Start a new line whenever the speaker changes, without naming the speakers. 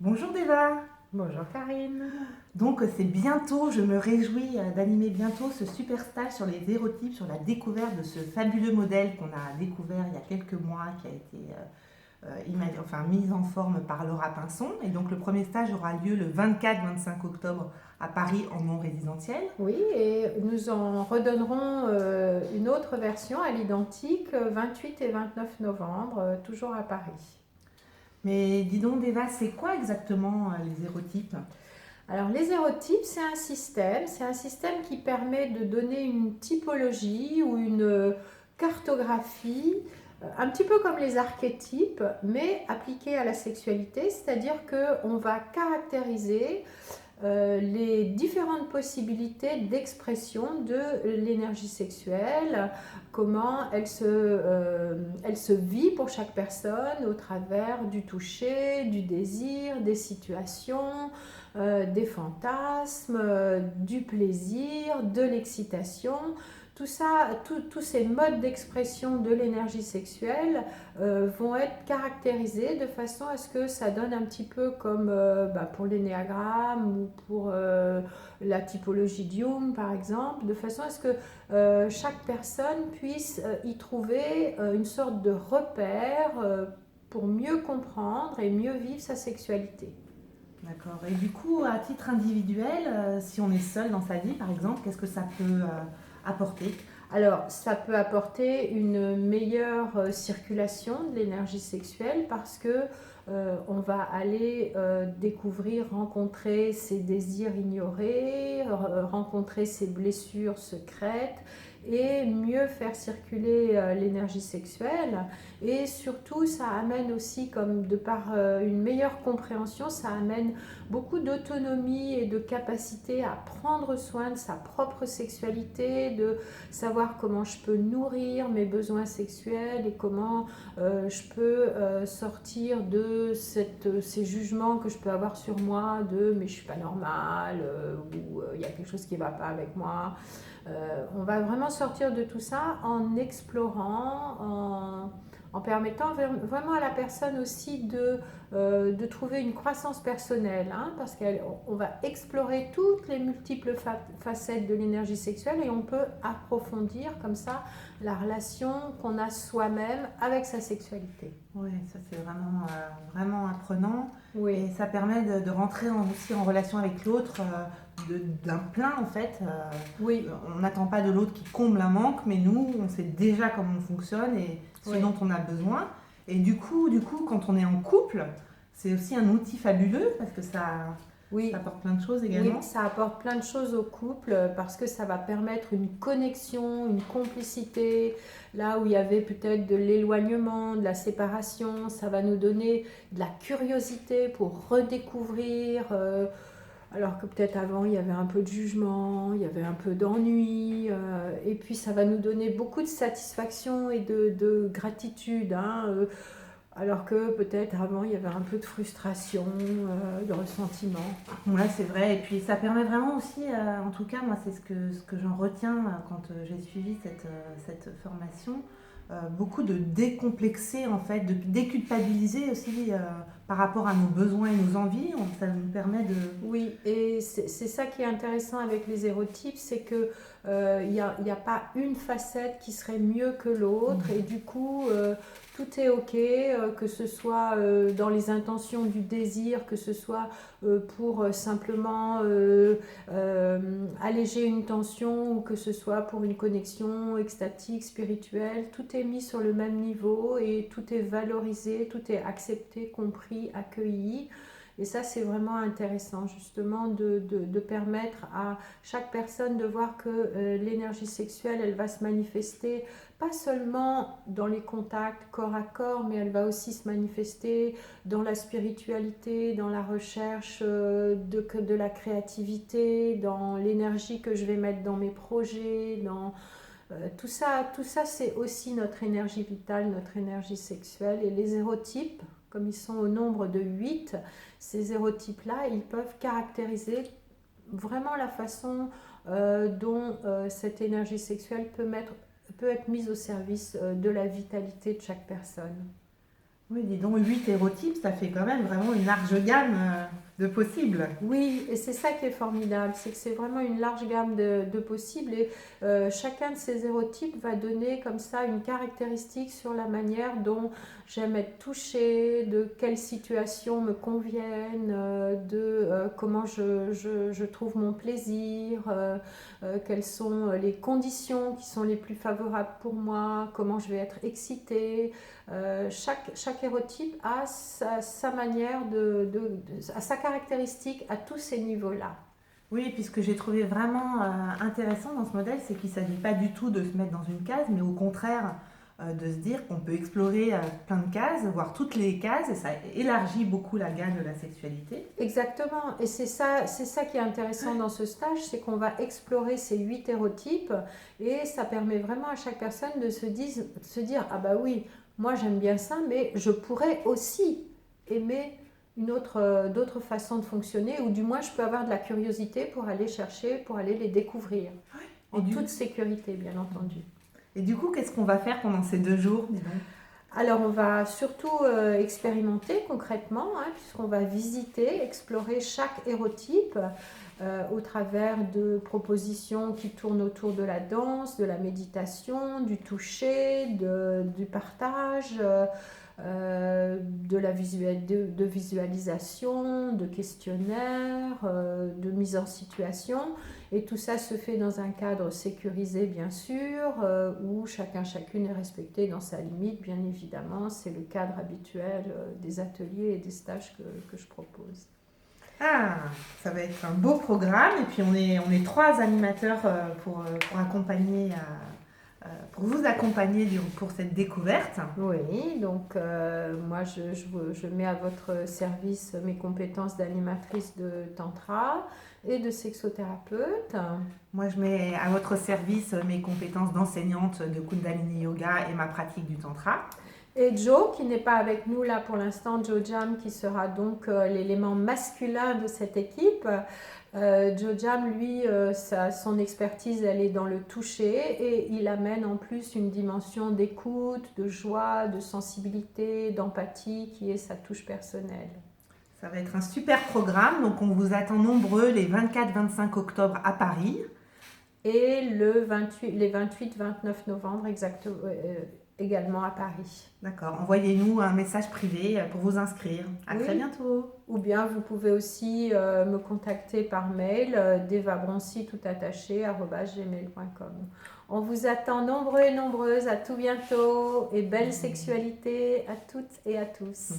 Bonjour Deva.
Bonjour Karine.
Donc c'est bientôt, je me réjouis d'animer bientôt ce super stage sur les hérotypes, sur la découverte de ce fabuleux modèle qu'on a découvert il y a quelques mois, qui a été mis en forme par Laura Pinson. Et donc le premier stage aura lieu le 24-25 octobre à Paris en non résidentiel.
Oui, et nous en redonnerons une autre version à l'identique 28 et 29 novembre, toujours à Paris.
Mais dis donc Deva, c'est quoi exactement les hérotypes?
Alors les hérotypes, c'est un système qui permet de donner une typologie ou une cartographie, un petit peu comme les archétypes, mais appliqués à la sexualité, c'est-à-dire qu'on va caractériser les différentes possibilités d'expression de l'énergie sexuelle, comment elle se vit pour chaque personne au travers du toucher, du désir, des situations, des fantasmes, du plaisir, de l'excitation. Tout ça, tous ces modes d'expression de l'énergie sexuelle vont être caractérisés de façon à ce que ça donne un petit peu comme pour l'énéagramme ou pour la typologie de Jung par exemple, de façon à ce que chaque personne puisse y trouver une sorte de repère pour mieux comprendre et mieux vivre sa sexualité.
D'accord. Et du coup, à titre individuel, si on est seul dans sa vie par exemple, qu'est-ce que ça peut apporter?
Alors, ça peut apporter une meilleure circulation de l'énergie sexuelle parce que on va aller découvrir, rencontrer ses désirs ignorés, rencontrer ses blessures secrètes et mieux faire circuler l'énergie sexuelle. Et surtout, ça amène aussi, comme de par une meilleure compréhension, ça amène beaucoup d'autonomie et de capacité à prendre soin de sa propre sexualité, de savoir comment je peux nourrir mes besoins sexuels et comment je peux sortir de ces jugements que je peux avoir sur moi de mais je suis pas normale ou il y a quelque chose qui va pas avec moi. On va vraiment sortir de tout ça en explorant, en permettant vraiment à la personne aussi de trouver une croissance personnelle, hein, parce qu'on va explorer toutes les multiples facettes de l'énergie sexuelle et on peut approfondir comme ça la relation qu'on a soi-même avec sa sexualité.
Oui, ça c'est vraiment apprenant
Oui,
et ça permet de rentrer aussi en relation avec l'autre d'un plein en fait.
oui,
On n'attend pas de l'autre qui comble un manque, mais nous, on sait déjà comment on fonctionne et ce
oui,
dont on a besoin. Et du coup, quand on est en couple, c'est aussi un outil fabuleux parce que ça
oui.
apporte plein de choses
Oui,
également.
ça apporte plein de choses au couple parce que ça va permettre une connexion, une complicité. Là où il y avait peut-être de l'éloignement, de la séparation, ça va nous donner de la curiosité pour redécouvrir. Alors que peut-être avant il y avait un peu de jugement, il y avait un peu d'ennui. Et puis ça va nous donner beaucoup de satisfaction et de gratitude, hein, alors que peut-être avant il y avait un peu de frustration, de ressentiment.
Ouais, c'est vrai. Et puis ça permet vraiment aussi, en tout cas, moi, c'est ce que j'en retiens quand j'ai suivi cette formation, beaucoup de décomplexer, en fait, de déculpabiliser aussi par rapport à nos besoins et nos envies. Ça nous permet de.
Oui, et c'est ça qui est intéressant avec les hérotypes, c'est que il y a pas une facette qui serait mieux que l'autre, et du coup, tout est ok, que ce soit dans les intentions du désir, que ce soit pour simplement alléger une tension, ou que ce soit pour une connexion extatique, spirituelle, tout est mis sur le même niveau et tout est valorisé, tout est accepté, compris, accueilli. Et ça, c'est vraiment intéressant, justement, de permettre à chaque personne de voir que l'énergie sexuelle, elle va se manifester pas seulement dans les contacts corps à corps, mais elle va aussi se manifester dans la spiritualité, dans la recherche de la créativité, dans l'énergie que je vais mettre dans mes projets, dans tout ça c'est aussi notre énergie vitale, notre énergie sexuelle. Et les hérotypes, comme ils sont au nombre de 8, ces hérotypes-là, ils peuvent caractériser vraiment la façon dont cette énergie sexuelle peut être mise au service de la vitalité de chaque personne.
Oui, dis donc, 8 hérotypes, ça fait quand même vraiment une large gamme de possibles.
Oui, et c'est ça qui est formidable, c'est que c'est vraiment une large gamme de possibles et chacun de ces hérotypes va donner comme ça une caractéristique sur la manière dont j'aime être touchée, de quelles situations me conviennent, comment je trouve mon plaisir, quelles sont les conditions qui sont les plus favorables pour moi, comment je vais être excitée. Chaque hérotype a sa manière a sa caractéristique à tous ces niveaux-là.
Oui, puis ce que j'ai trouvé vraiment intéressant dans ce modèle, c'est qu'il ne s'agit pas du tout de se mettre dans une case, mais au contraire de se dire qu'on peut explorer plein de cases, voir toutes les cases, et ça élargit beaucoup la gamme de la sexualité.
Exactement, et c'est ça qui est intéressant dans ce stage, c'est qu'on va explorer ces 8 hérotypes et ça permet vraiment à chaque personne de se dire ah bah oui, moi j'aime bien ça, mais je pourrais aussi aimer d'autres façons de fonctionner, ou du moins je peux avoir de la curiosité pour aller chercher, pour aller les découvrir, en toute sécurité bien entendu.
Et du coup, qu'est-ce qu'on va faire pendant ces 2 jours, dis donc?
Alors on va surtout expérimenter concrètement, puisqu'on va visiter, explorer chaque hérotype au travers de propositions qui tournent autour de la danse, de la méditation, du toucher, du partage, de visualisation, de questionnaires, de mise en situation. Et tout ça se fait dans un cadre sécurisé, bien sûr, où chacune est respecté dans sa limite, bien évidemment. C'est le cadre habituel des ateliers et des stages que je propose.
Ah, ça va être un beau programme. Et puis, on est 3 animateurs pour accompagner, pour vous accompagner pour cette découverte.
Oui, donc moi, je mets à votre service mes compétences d'animatrice de tantra et de sexothérapeute.
Moi, je mets à votre service mes compétences d'enseignante de Kundalini Yoga et ma pratique du Tantra.
Et Joe, qui n'est pas avec nous là pour l'instant, Joe Jam, qui sera donc l'élément masculin de cette équipe. Joe Jam, lui, son expertise, elle est dans le toucher et il amène en plus une dimension d'écoute, de joie, de sensibilité, d'empathie qui est sa touche personnelle.
Ça va être un super programme, donc on vous attend nombreux les 24-25 octobre à Paris.
Et les 28-29 novembre exactement, également à Paris.
D'accord, envoyez-nous un message privé pour vous inscrire. À très bientôt.
Ou bien vous pouvez aussi me contacter par mail, devabroncy tout attaché @gmail.com. On vous attend nombreux et nombreuses, à tout bientôt et belle sexualité à toutes et à tous.